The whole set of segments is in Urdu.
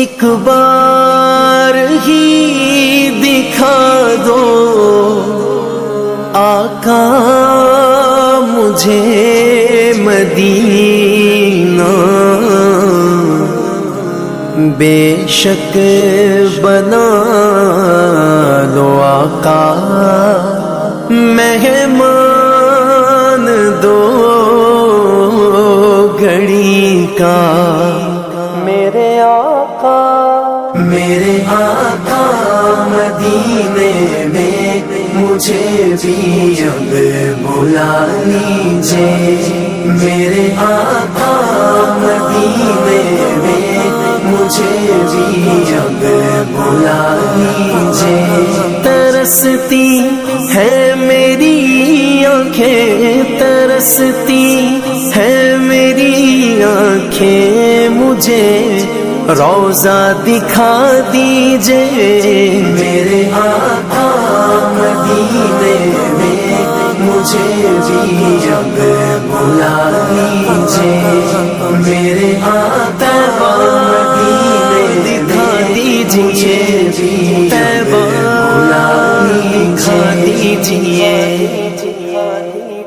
ایک بار ہی دکھا دو آقا مجھے مدینہ، بے شک بنا لو آقا مہمان دو گھڑی کا، میرے آقا مدینے میں مجھے بھی اب بلا لیجئے، میرے آقا مدینے میں مجھے بھی اب بلا لیجئے۔ ترستی ہے میری آنکھیں، ترستی ہے میری آنکھیں، مجھے روضہ دکھا دیجئے، میرے آقا مدینے میں مجھے بھی اب بلا لیجئے، میرے آقا مدینے دکھا دیجئے، بلا لیجئے۔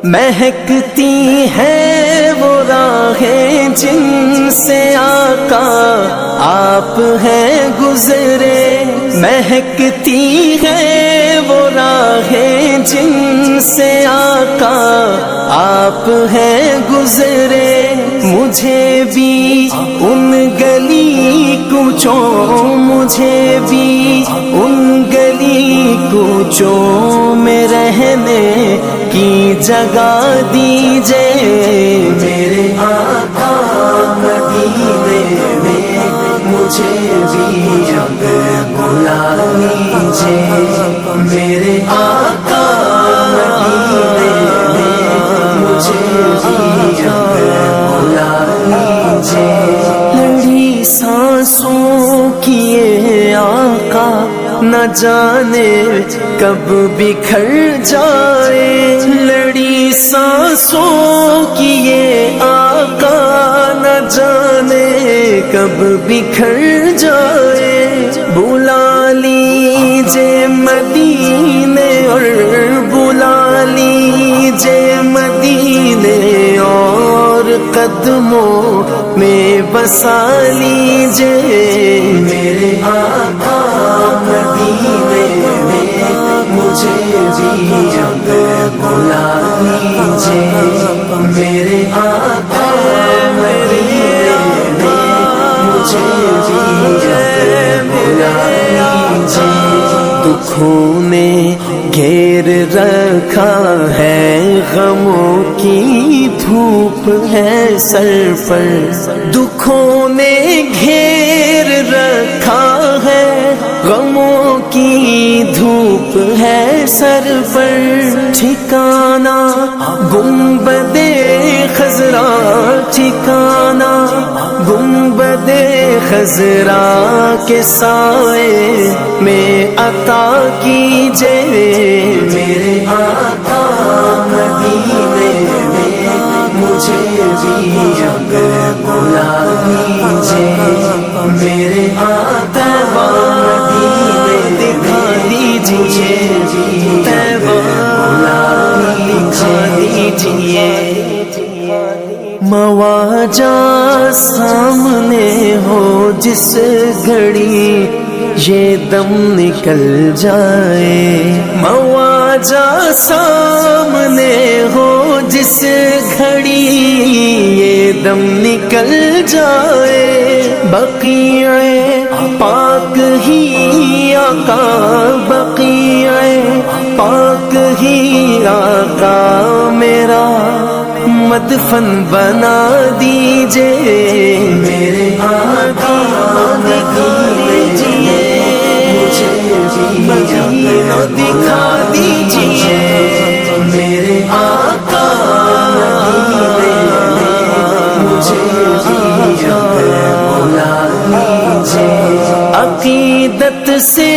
مہکتی ہے وہ راہیں جن سے آقا آپ ہیں گزرے، مہکتی ہے وہ راہیں جن سے آقا آپ ہیں گزرے، مجھے بھی ان گلی کوچوں، مجھے بھی ان گلی کوچوں میں رہنے کی جگہ دیجئے، میرے آقا مدینے میں مجھے بھی اب بلا لیجئے، میرے آقا مدینے میں مجھے بھی اب بلا لیجئے۔ لڑی سانسوں کی یہ آقا نہ جانے کب بکھر جائے، لڑی سانسوں کی یہ آقا نہ جانے کب بکھر جائے، بلا لیجئے مدینے اور بلا لیجئے مدینے اور قدموں میں بسا لیجئے، میرے آقا مدینے میں مجھے بھی اب بلا لیجئے، میرے آقا مدینے میں مجھے بھی اب بلا لیجئے۔ دکھوں نے گھیر رکھا ہے، غموں کی دھوپ ہے سر پر، دکھوں نے گھیر رکھا ہے، غموں کی دھوپ ہے سر پر، ٹھکانہ گنبد خضرا، ٹھکانہ گنبد خضرا کے سائے میں عطا کیجئے، میرے آقا مدینے میں مجھے بھی اب بلا لیجئے، میرے آقا مدینے دکھا دیجئے، بلا لیجئے۔ مواجہ سامنے ہو جس گھڑی یہ دم نکل جائے، مواجہ سامنے ہو جس گھڑی یہ دم نکل جائے، بقیع پاک ہی آقا، بقیع پاک ہی آقا میرا مدفن بنا دیجئے، میرے آقا مدینے مجھے بھی مدینہ دکھا دیجئے، میرے آقا مدینے مجھے بھی اب بلا لیجئے۔ عقیدت سے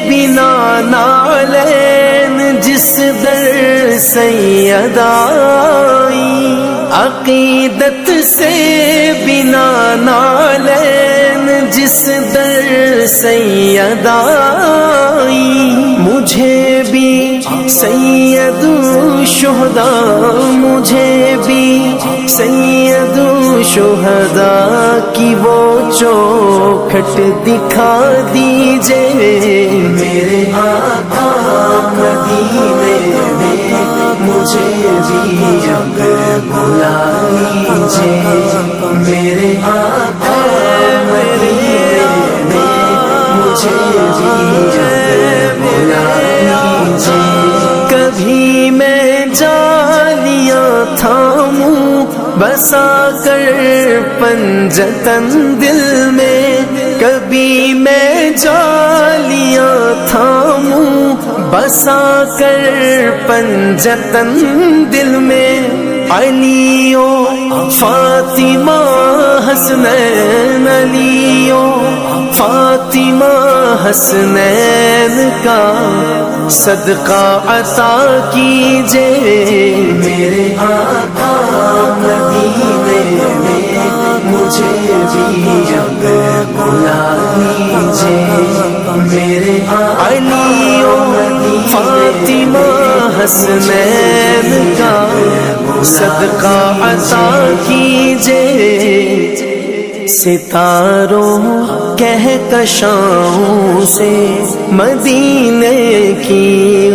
بنا نالین جس در سید آئی، عقیدت سے بنا نالین جس در سید آئی، مجھے بھی سید الشہداء، مجھے بھی سید الشہداء کی وہ چوکھٹ دکھا دیجئے، میرے آقا مدینے میں مجھے بھی اب بلا لیجئے، میرے آقا مدینے میں مجھے بھی اب بلا لیجئے۔ کبھی میں جالیاں تھاموں بسا کر پنجتن دل میں، کبھی میں جالیاں تھاموں بسا کر پنجتن دل میں، علی و فاطمہ حسنین، علی و فاطمہ حسنین کا صدقہ عطا کیجئے، میرے آقا مدینے میں مجھے بھی اب بلا لیجئے، میرے علی و فاطمہ حسنین کا صدقہ عطا کیجئے۔ ستاروں کہکشاؤں سے مدینے کی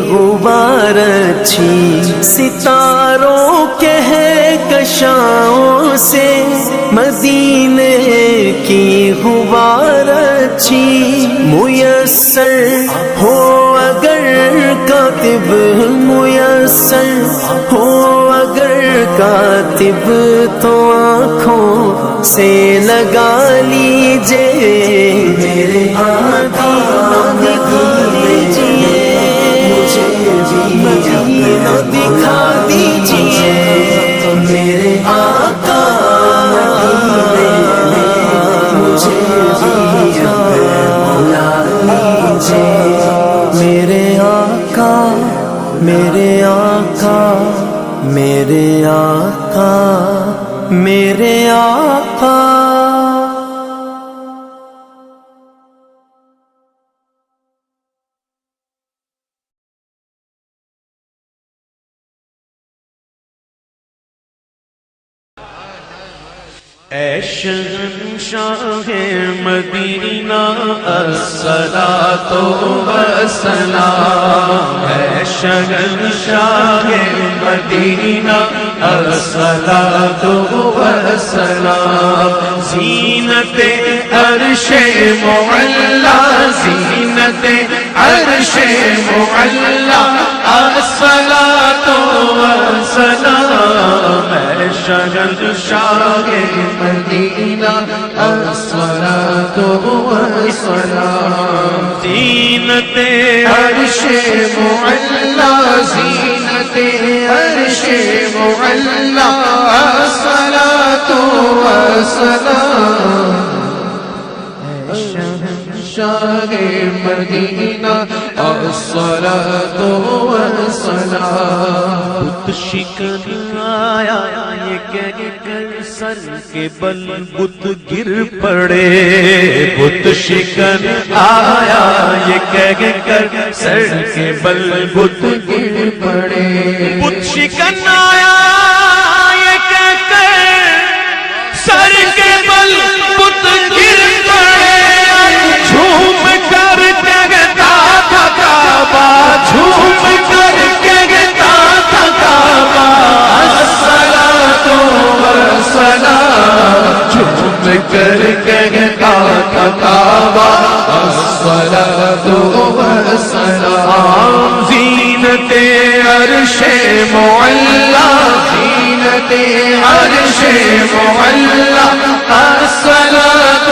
غبار اچھی، ستاروں کہکشاؤں سے مدینے کی غبار اچھی، میسر ہو اگر کاتب، میسر ہو اگر کاتب تو آنکھوں سے لگا لیجئے، میرے آقا دکھا دیجئے، مجھے بھی مدینہ دکھا دیجئے، میرے آقا مدینے میں مجھے بھی بلا لیجئے، میرے آقا میرے آقا میرے آقا میرے آقا۔ اے شہنشاہ مدینہ الصلاۃ والسلام، اے شہنشاہ مدینہ الصلاۃ والسلام، زینت عرش معلا، زینت عرش معلا، الصلاۃ والسلام، اے شہنشاہ مدینہ الصلاۃ والسلام، زینت عرش معلا، زینت عرش معلا، الصلاۃ والسلام، شہنشاہ مدینہ الصلاۃ والسلام، بت شکن آیا یہ کہہ کر سر کے بل بت گر پڑے، بت شکن آیا یہ کہہ کر سر کے بل بت گر پڑے، بت شکن آیا یہ کہہ کر سر کے بل بت گر پڑے، جھوم کر کہتا تھا کعبہ، جھوم کر کہتا تھا کعبہ، الصلاۃ والسلام، جھوم کر کہتا تھا کعبہ، الصلاۃ والسلام، زینت عرش معلا، زینت عرش معلا، الصلاۃ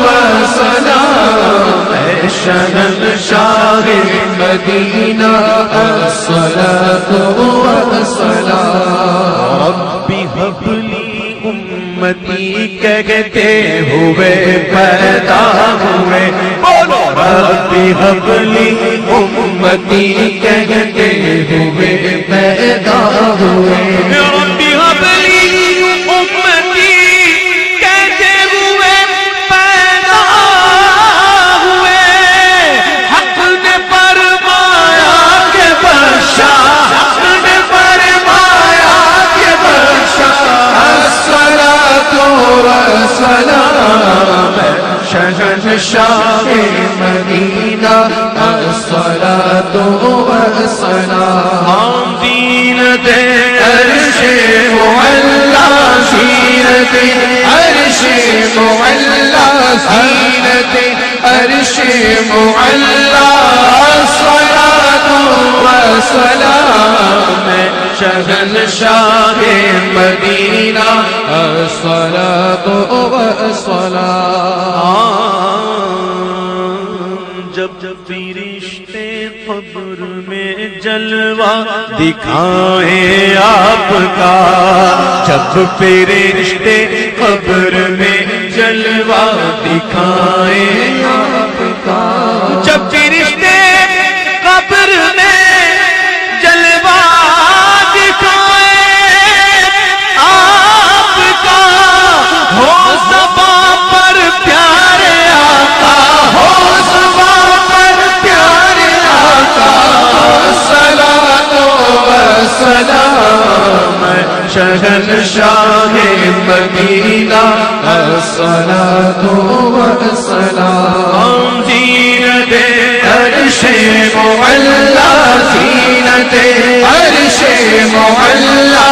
والسلام، اے شہنشاہ مدینہ الصلاۃ والسلام، رب هب لی امتی کہتے ہوئے پیدا ہوئے، بولو رب هب لی امتی کہتے ہوئے پیدا ہوئے، رب هب لی امتی کہتے ہوئے پیدا ہوئے، شہنشاہ مدینہ الصلاۃ والسلام زینت عرش معلا زینت عرش معلا زینت عرش معلا الصلاۃ والسلام شہنشاہ مدینہ الصلاۃ والسلام جب فرشتے قبر میں جلوہ دکھائیں آپ کا جب فرشتے قبر میں جلوہ دکھائیں آپ کا جب فرشتے قبر میں جلوہ دکھائیں آپ کا ہو زباں پر پیارے آقا ہو زباں پر پیارے آقا الصلاۃ والسلام شہنشاہ مدینہ الصلاۃ والسلام زینت عرش معلا زینت عرش معلا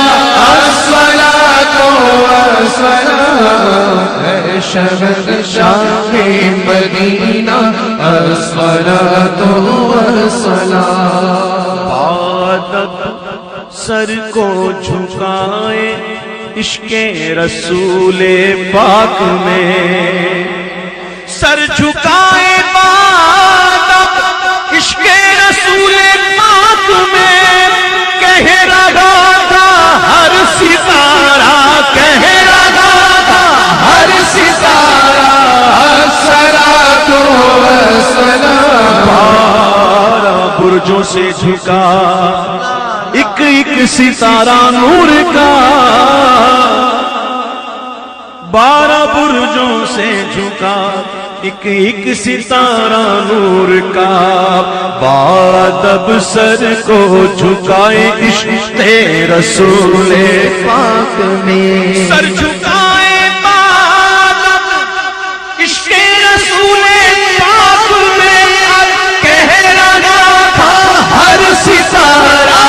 الصلاۃ والسلام شہنشاہ مدینہ الصلاۃ والسلام عادت سر کو جھکائے عشق رسول پاک میں سر جھکائے عادت عشق رسول پاک میں کہہ رہا تھا ہر ستارہ کہہ رہا تھا ہر ستارہ الصلاۃ والسلام بارہ برجوں سے جھکا ایک ایک ستارہ نور کا بارہ برجوں سے جھکا ایک ایک ستارہ نور کا بادب سر کو جھکائے عشق رسول پاک میں سر جھکائے بادب عشق رسول پاک میں کہہ رہا تھا ہر ستارہ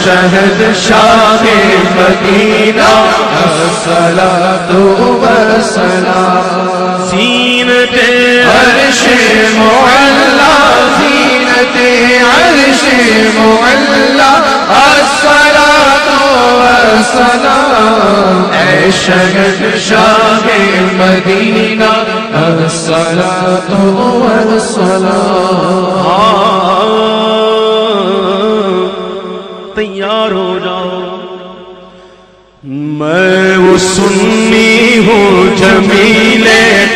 شہنشاہ مدینہ الصلاۃ والسلام زینت عرش معلا زینت عرش معلا الصلاۃ والسلام اے شہنشاہ مدینہ الصلاۃ والسلام تیار ہو جاؤ میں وہ سنی ہوں جمیل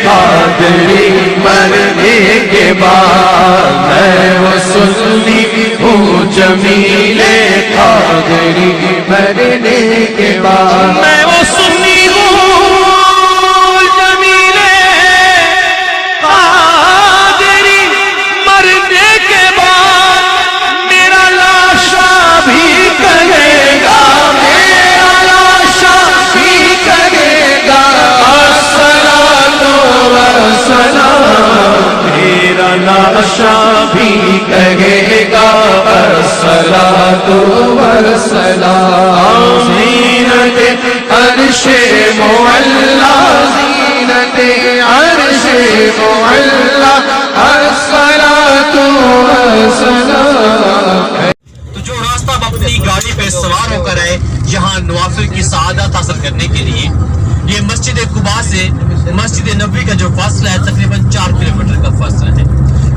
قادری مرنے کے بعد میں وہ سنی ہوں جمیل قادری مرنے کے بعد میں وہ سنی ہوں جمیل قادری مرنے کے بعد میرا لاشا بھی کہے گا میرا لاشا بھی کہے گا الصلاۃ والسلام میرا لاشا بھی کہے گا الصلاۃ والسلام زینت عرش معلا زینت عرش معلا الصلاۃ والسلام تو جو راستہ آپ اپنی گاڑی پہ سوار ہو کر آئے یہاں نوافل کی سعادت حاصل کرنے کے لیے یہ مسجد قباء سے مسجد نبوی کا جو فاصلہ ہے تقریباً 4 کلومیٹر کا فاصلہ ہے.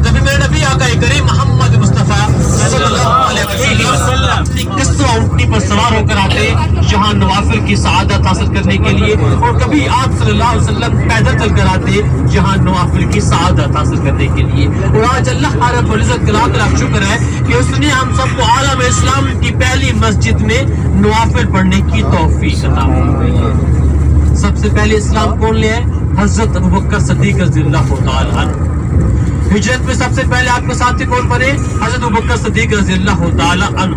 کبھی میرے نبی آقا کریم محمد مصطفیٰ صلی اللہ علیہ وسلم اپنی قصہ اونٹنی پر سوار ہو کر آتے یہاں نوافل کی سعادت حاصل کرنے کے لیے اور کبھی آپ صلی اللہ علیہ وسلم پیدل چل کر آتے یہاں نوافل کی سعادت حاصل کرنے کے لیے. اور آج اللہ رب العزت کا لاکھ لاکھ شکر ہے کہ اس نے ہم سب کو عالم اسلام کی پہلی مسجد میں نوافل پڑھنے کی توفیق عطا فرمائی ہے. سب سے پہلے اسلام کون لے آئے؟ حضرت ابوبکر صدیق رضی اللہ تعالی عنہ. ہجرت میں سب سے پہلے آپ کے ساتھ کون بنے؟ حضرت ابوبکر صدیق رضی اللہ تعالی عنہ.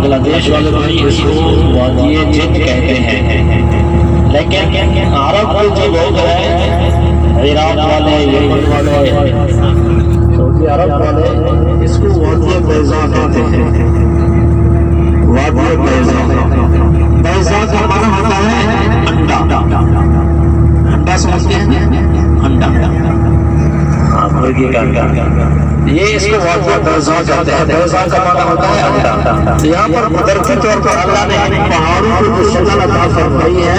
بنگلہ دیش والے بھائی اس کو وادی جن کہتے ہیں، لیکن عرب کے جو لوگ ہیں، عراق والے، یمن والے، سعودی عرب والے، اس کو وادی بیضا کہتے ہیں۔ وادی بیضا، بیضا کا معنی ہوتا ہے انڈا۔ انڈا سمجھتے ہیں؟ انڈا، مرغی کا انڈا، یہ اس کو وادی بیضا کہتے ہیں۔ بیضا کا معنی ہوتا ہے انڈا۔ تو یہاں پر قدرتی طور پر اللہ نے پہاڑوں کو جو شکل عطا فرمائی ہے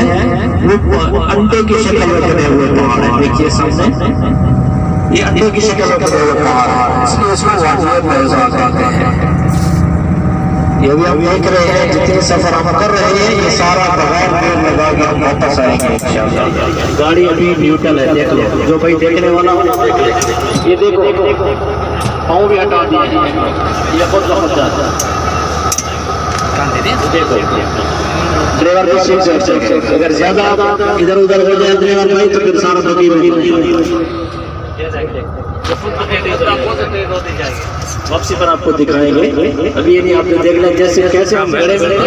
وہ انڈے کی شکل میں بنے ہوئے پہاڑ ہیں۔ دیکھیے سامنے یہ انڈے کی شکل میں بنے ہوئے پہاڑ ہیں، اس لیے اس کو وادی بیضا کہتے ہیں۔ یہ بھی ہم دیکھ رہے ہیں، جتنے سفر ہم کر رہے ہیں یہ سارا بغیر دیر لگا کے ہم واپس آئیں گے انشاءاللہ۔ گاڑی ابھی نیوٹرل ہے، دیکھ لو، جو بھائی دیکھنے والا ہو دیکھ لے۔ یہ دیکھو پاؤں بھی ہٹا دیے، یہ خود بخود جاتا ہے۔ دیکھو ڈرائیور کی سیٹ سے اگر زیادہ ادھر ادھر ہو جائے ڈرائیور بھائی تو پھر سارا تقریب واپسی پر آپ کو دکھائیں گے۔ ابھی یہ نہیں، آپ نے دیکھ لیں جیسے کیسے ہم گڑے میں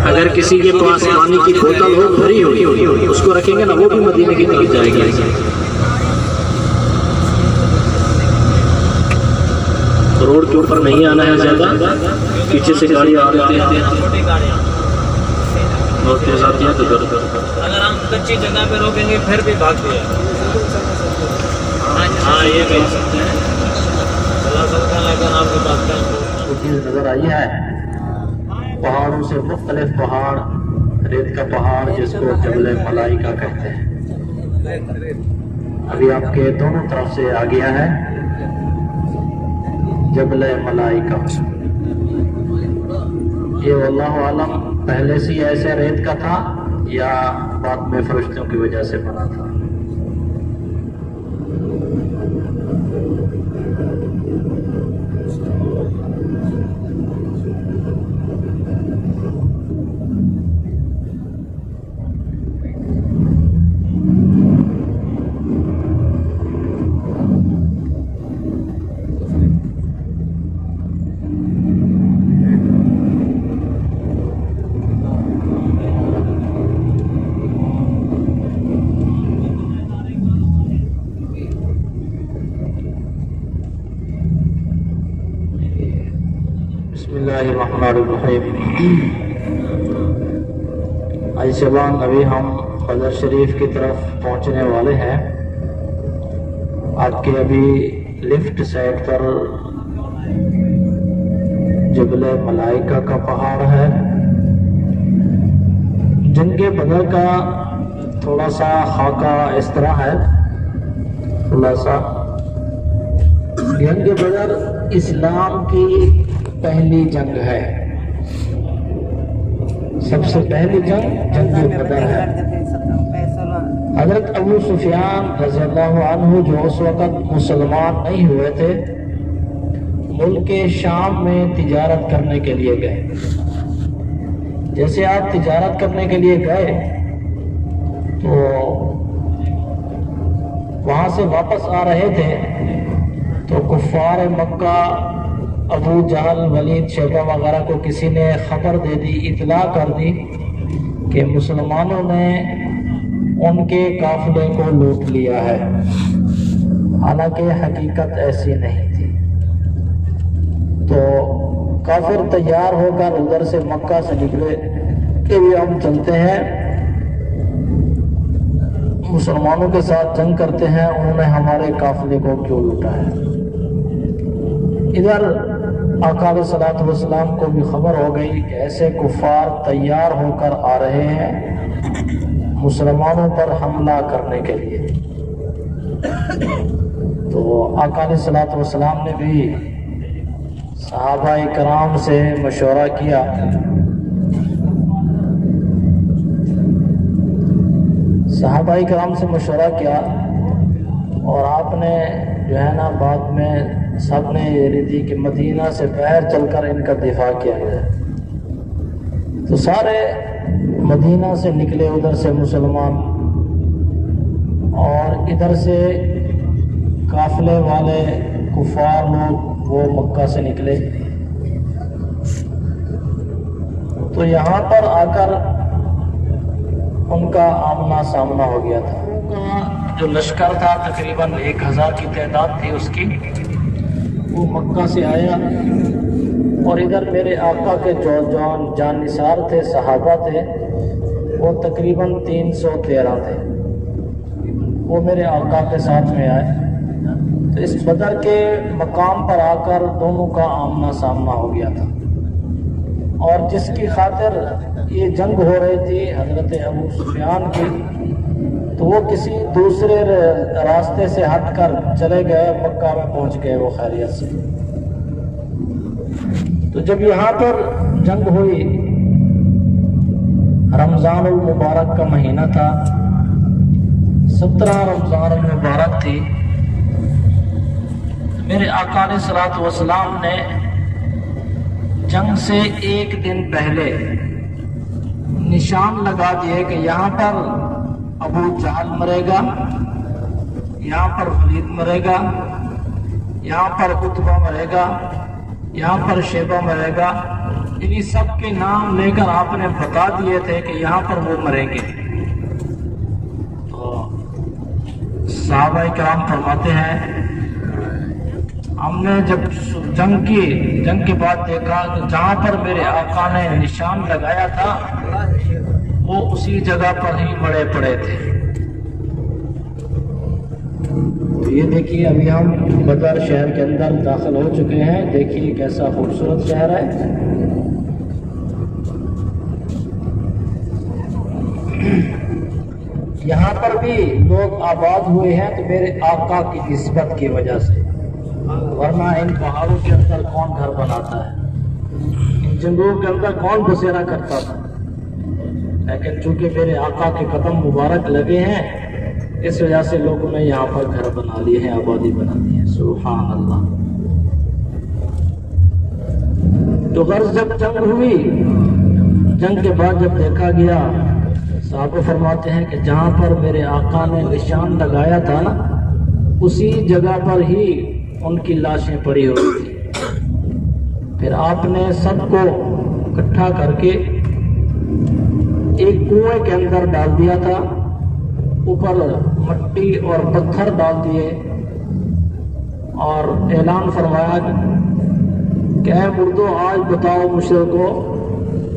اگر کسی کے پاس پانی کی بوتل ہو بھری ہوئی اس کو رکھیں گے نا، وہ بھی مدینے کی طرف جائے گی۔ روڈ کے اوپر نہیں آنا ہے زیادہ، پیچھے سے گاڑی آ رہی ہے بہت تیز آتی ہے، تو اگر ہم کچی جگہ پہ روکیں گے پھر بھی بھاگتے ہیں۔ ہاں یہ کہہ سکتے ہیں، چلا سکتے ہیں، لیکن آپ کے پاس چیز نظر آئی ہے۔ پہاڑوں سے مختلف پہاڑ، ریت کا پہاڑ جس کو جبل ملائکہ کہتے ہیں، ابھی آپ کے دونوں طرف سے آ گیا ہے جبل ملائکہ۔ یہ واللہ عالم پہلے سے ایسے ریت کا تھا یا بعد میں فرشتوں کی وجہ سے بنا تھا۔ بسم اللہ الرحمن الرحیم۔ آج شبان ابھی ہم قدر شریف کی طرف پہنچنے والے ہیں۔ آپ کے ابھی لیفٹ سائڈ پر جبل ملائکہ کا پہاڑ ہے، جن کے بدر کا تھوڑا سا خاکہ اس طرح ہے، تھوڑا سا جنگ بدر اسلام کی پہلی جنگ ہے، سب سے پہلی جنگ جنگ بدر ہے۔ حضرت ابو سفیان رضی اللہ عنہ جو اس وقت مسلمان نہیں ہوئے تھے، ملک شام میں تجارت کرنے کے لیے گئے۔ جیسے آپ تجارت کرنے کے لیے گئے تو وہاں سے واپس آ رہے تھے تو کفار مکہ، ابو جہل، ولید، شیبہ وغیرہ کو کسی نے خبر دے دی، اطلاع کر دی کہ مسلمانوں نے ان کے قافلے کو لوٹ لیا ہے، حالانکہ حقیقت ایسی نہیں تھی۔ تو کافر تیار ہو کر ادھر سے مکہ سے نکلے کہ بھی ہم چلتے ہیں، مسلمانوں کے ساتھ جنگ کرتے ہیں، انہوں نے ہمارے قافلے کو کیوں لوٹا ہے۔ ادھر آقا علیہ الصلوۃ والسلام کو بھی خبر ہو گئی کہ ایسے کفار تیار ہو کر آ رہے ہیں مسلمانوں پر حملہ کرنے کے لیے۔ تو آقا علیہ الصلوۃ والسلام نے بھی صحابہ کرام سے مشورہ کیا۔ صحابہ کرام سے مشورہ کیا اور آپ نے جو ہے نا بعد میں سب نے یہ دی کہ مدینہ سے باہر چل کر ان کا دفاع کیا جائے۔ تو سارے مدینہ سے نکلے ادھر سے مسلمان، اور ادھر سے قافلے والے کفار لوگ وہ مکہ سے نکلے تو یہاں پر آ کر ان کا آمنا سامنا ہو گیا تھا. ان کا جو لشکر تھا تقریباً 1000 کی تعداد تھی اس کی، وہ مکہ سے آیا اور ادھر میرے آقا کے جو جان نثار تھے، صحابہ تھے، وہ تقریباً 313 تھے. وہ میرے آقا کے ساتھ میں آئے تو اس بدر کے مقام پر آ کر دونوں کا آمنا سامنا ہو گیا تھا. اور جس کی خاطر یہ جنگ ہو رہی تھی حضرت ابو سفیان کی، تو وہ کسی دوسرے راستے سے ہٹ کر چلے گئے، مکہ میں پہنچ گئے وہ خیریت سے. تو جب یہاں پر جنگ ہوئی، رمضان المبارک کا مہینہ تھا، 17 رمضان المبارک تھی. میرے آقا علیہ الصلوۃ والسلام نے جنگ سے ایک دن پہلے نشان لگا دیے کہ یہاں پر ابو جہل مرے گا، یہاں پر ولید مرے گا، یہاں پر عتبہ مرے گا، یہاں پر شیبہ مرے گا. انہی سب کے نام لے کر آپ نے بتا دیے تھے کہ یہاں پر وہ مریں گے. تو صحابہ کرام فرماتے ہیں ہم نے جب جنگ کے بعد دیکھا کہ جہاں پر میرے آقا نے نشان لگایا تھا وہ اسی جگہ پر ہی مڑے پڑے تھے. تو یہ دیکھیے ابھی ہم بدر شہر کے اندر داخل ہو چکے ہیں. دیکھیے کیسا خوبصورت شہر ہے. یہاں پر بھی لوگ آباد ہوئے ہیں تو میرے آقا کی نسبت کی وجہ سے، ورنہ ان پہاڑوں کے اندر کون گھر بناتا ہے، ان جنگلوں کے اندر کون بسیرا کرتا تھا. لیکن چونکہ میرے آقا کے قدم مبارک لگے ہیں اس وجہ سے لوگوں نے یہاں پر گھر بنا لیے ہیں، آبادی بنا دی ہے. سبحان اللہ. تو غرض جب جنگ ہوئی، جنگ کے بعد جب دیکھا گیا، صحابہ فرماتے ہیں کہ جہاں پر میرے آقا نے نشان لگایا تھا نا، اسی جگہ پر ہی ان کی لاشیں پڑی ہوئی تھی. پھر آپ نے سب کو اکٹھا کر کے ایک کنویں کے اندر ڈال دیا تھا، اوپر مٹی اور پتھر ڈال دیے اور اعلان فرمایا کہ اے مردو آج بتاؤ مشرکو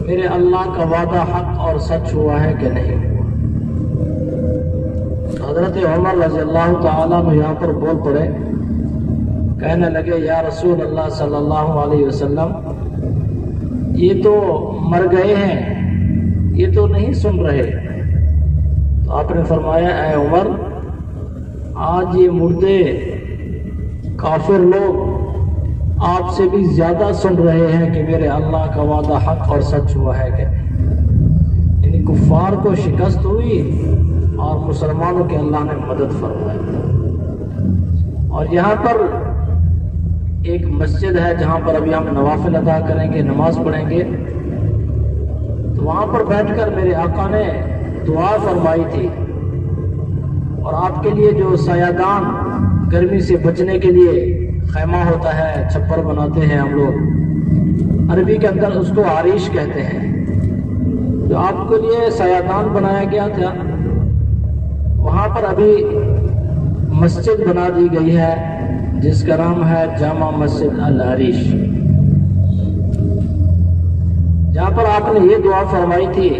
میرے اللہ کا وعدہ حق اور سچ ہوا ہے کہ نہیں ہوا. حضرت عمر رضی اللہ تعالیٰ میں یہاں پر بول پڑے، کہنے لگے یا رسول اللہ صلی اللہ علیہ وسلم، یہ تو مر گئے ہیں، یہ تو نہیں سن رہے. تو آپ نے فرمایا اے عمر، آج یہ مردے کافر لوگ آپ سے بھی زیادہ سن رہے ہیں کہ میرے اللہ کا وعدہ حق اور سچ ہوا ہے کہ یعنی کفار کو شکست ہوئی اور مسلمانوں کے اللہ نے مدد فرمائی. اور یہاں پر ایک مسجد ہے جہاں پر ابھی ہم نوافل ادا کریں گے، نماز پڑھیں گے. تو وہاں پر بیٹھ کر میرے آقا نے دعا فرمائی تھی، اور آپ کے لیے جو سایہ دان گرمی سے بچنے کے لیے خیمہ ہوتا ہے، چھپر بناتے ہیں ہم لوگ، عربی کے اندر اس کو عریش کہتے ہیں، جو آپ کے لیے سایہ دان بنایا گیا تھا، وہاں پر ابھی مسجد بنا دی گئی ہے جس کا نام ہے جامع مسجد العریش، جہاں پر آپ نے یہ دعا فرمائی تھی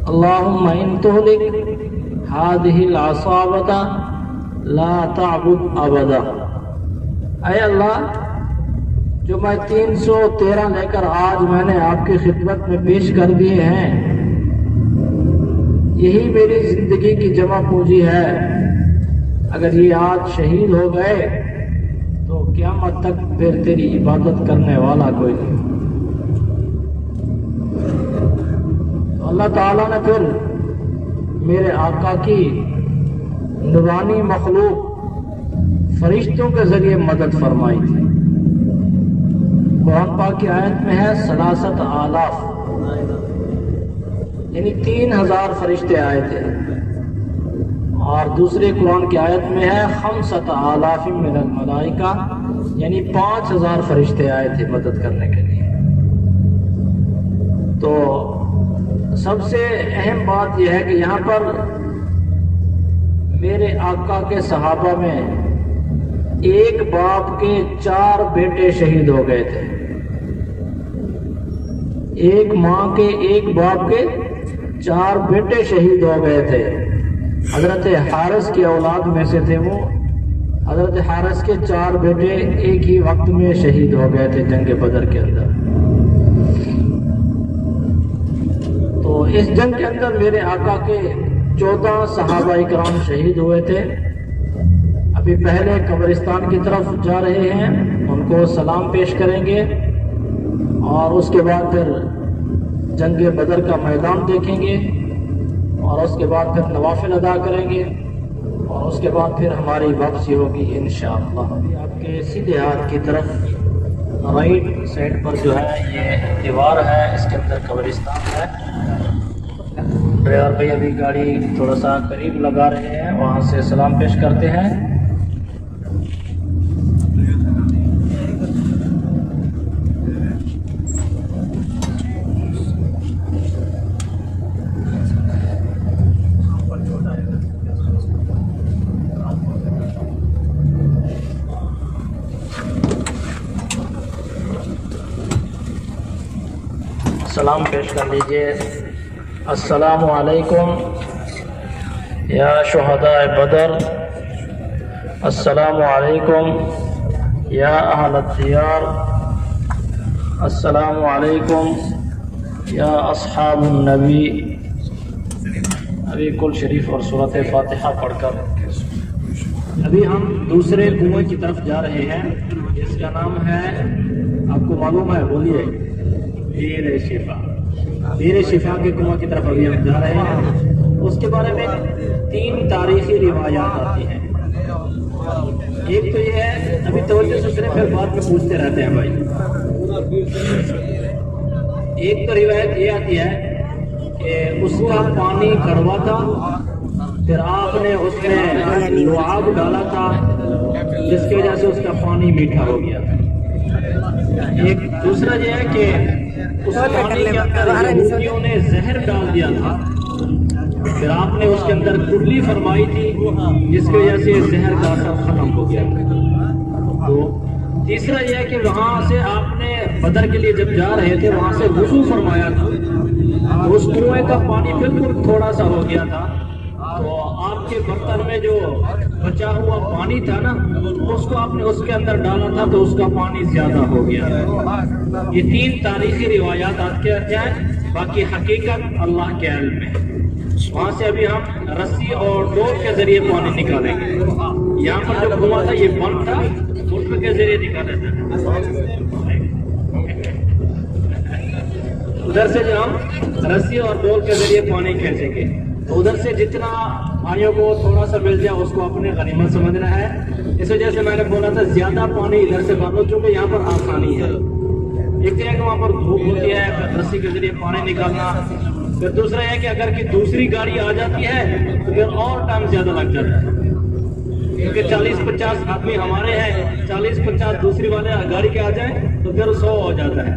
اللہم ان تہلک ہذہ العصابۃ لا تعبد ابدا. اے اللہ، جو میں 313 لے کر آج میں نے آپ کی خدمت میں پیش کر دیے ہیں، یہی میری زندگی کی جمع پونجی ہے. اگر یہ آج شہید ہو گئے تو قیامت تک پھر تیری عبادت کرنے والا کوئی نہیں. تو اللہ تعالیٰ نے پھر میرے آقا کی نورانی مخلوق فرشتوں کے ذریعے مدد فرمائی تھی. قرآن پاک کی آیت میں ہے 3,000 یعنی 3,000 فرشتے آئے تھے اور دوسری قرآن کی آیت میں ہے 5000 من الملائکہ، یعنی 5000 فرشتے آئے تھے مدد کرنے کے لیے۔ تو سب سے اہم بات یہ ہے کہ یہاں پر میرے آقا کے صحابہ میں ایک باپ کے 4 بیٹے شہید ہو گئے تھے، ایک ماں کے ایک باپ کے 4 بیٹے شہید ہو گئے تھے۔ حضرت حارث کی اولاد میں سے تھے وہ۔ حضرت حارث کے 4 بیٹے ایک ہی وقت میں شہید ہو گئے تھے جنگ بدر کے اندر۔ تو اس جنگ کے اندر میرے آقا کے 14 صحابہ اکرام شہید ہوئے تھے۔ ابھی پہلے قبرستان کی طرف جا رہے ہیں، ان کو سلام پیش کریں گے اور اس کے بعد پھر جنگ بدر کا میدان دیکھیں گے اور اس کے بعد پھر نوافل ادا کریں گے اور اس کے بعد پھر ہماری واپسی ہوگی انشاءاللہ۔ آپ کے سیدھے ہاتھ کی طرف رائٹ سائڈ پر جو ہے یہ دیوار ہے، اس کے اندر قبرستان ہے۔ ڈرائیور بھائی ابھی گاڑی تھوڑا سا قریب لگا رہے ہیں، وہاں سے سلام پیش کرتے ہیں۔ سلام پیش کر لیجئے۔ السلام علیکم یا شہداء بدر، السلام علیکم یا اہل الدیار، السلام علیکم یا اصحاب النبی۔ ابھی کل شریف اور سورۃ فاتحہ پڑھ کر ابھی ہم دوسرے کنویں کی طرف جا رہے ہیں، جس کا نام ہے، آپ کو معلوم ہے، بولیے، بیر شفا۔ بیر شفا کے کنواں کی طرف ابھی ہم جا رہے ہیں۔ اس کے بارے میں 3 تاریخی روایات آتی ہیں۔ ایک تو یہ ہے، ابھی توجہ سے سنیں، پھر بعد میں پوچھتے رہتے ہیں بھائی۔ ایک تو روایت یہ آتی ہے کہ اس کا پانی کڑوا تھا، پھر آپ نے اس میں لعاب ڈالا تھا جس کی وجہ سے اس کا پانی میٹھا ہو گیا۔ ایک دوسرا یہ ہے کہ اس پانی کے اندر یہودیوں نے زہر ڈال دیا تھا، پھر آپ نے اس کے اندر کلی فرمائی تھی جس کی وجہ سے زہر کا اثر ختم ہو گیا۔ تو تیسرا یہ ہے کہ وہاں سے آپ نے بدر کے لیے جب جا رہے تھے وہاں سے وضو فرمایا تھا، اس کنویں کا پانی بالکل تھوڑا سا ہو گیا تھا، تو آپ کے برتن میں جو بچا ہوا پانی تھا نا، اس کو آپ نے اس کے اندر ڈالا تھا تو اس کا پانی زیادہ ہو گیا۔ یہ 3 تاریخی روایات آپ کے ہیں، باقی حقیقت اللہ کے علم میں۔ وہاں سے ابھی ہم رسی اور ڈور کے ذریعے پانی نکالیں گے۔ یہاں پر جو کنواں تھا یہ بند تھا، موٹر کے ذریعے نکالا تھا۔ ادھر سے جو ہم رسی اور ڈور کے ذریعے پانی کھینچیں گے، تو ادھر سے جتنا بھائیوں کو تھوڑا سا مل جائے اس کو اپنے غنیمت سمجھنا ہے۔ اس وجہ سے میں نے بولا تھا زیادہ پانی ادھر سے بھر لو، چونکہ یہاں پر آسانی ہے۔ ایک تو ہے کہ وہاں پر دھوپ ہوتی ہے، رسی کے ذریعے پانی نکالنا، پھر دوسرا ہے کہ اگر کہ دوسری گاڑی آ جاتی ہے تو پھر اور ٹائم زیادہ لگ جاتا ہے، کیونکہ 40-50 آدمی ہمارے ہیں، 40-50 دوسری والے گاڑی کے آ جائیں تو پھر 100 ہو جاتا ہے،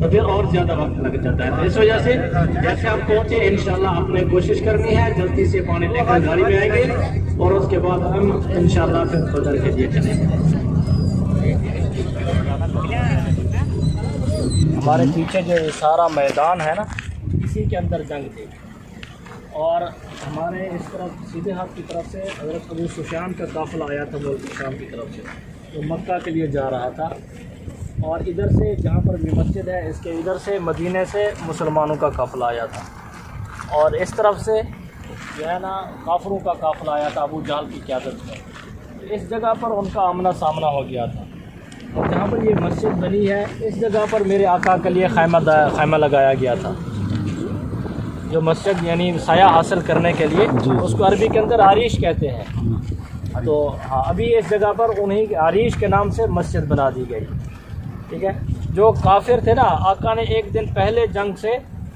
تو پھر اور زیادہ وقت لگ جاتا ہے۔ تو اس وجہ سے جیسے آپ پہنچے انشاءاللہ آپ نے کوشش کرنی ہے جلدی سے پانی لے کر گاڑی میں آئیں گے اور اس کے بعد ہم انشاءاللہ پھر بدر کے لیے چلیں گے۔ ہمارے پیچھے جو یہ سارا میدان ہے نا، اسی کے اندر جنگ تھی، اور ہمارے اس طرف سیدھے ہاتھ کی طرف سے حضرت ابو سفیان کا قافلہ آیا تھا ملک شام کی طرف سے، وہ مکہ کے لیے جا رہا تھا، اور ادھر سے جہاں پر بھی مسجد ہے اس کے ادھر سے مدینے سے مسلمانوں کا قافلہ آیا تھا، اور اس طرف سے جو ہے نا کافروں کا قافلہ آیا تھا ابو جہل کی قیادت میں۔ اس جگہ پر ان کا آمنا سامنا ہو گیا تھا، اور جہاں پر یہ مسجد بنی ہے اس جگہ پر میرے آقا کے لیے خیمہ لگایا گیا تھا، جو مسجد یعنی سایہ حاصل کرنے کے لیے، اس کو عربی کے اندر عریش کہتے ہیں۔ تو ہاں ابھی اس جگہ پر انہیں عریش کے نام سے مسجد بنا دی گئی، ٹھیک ہے۔ جو کافر تھے نا، آقا نے ایک دن پہلے جنگ سے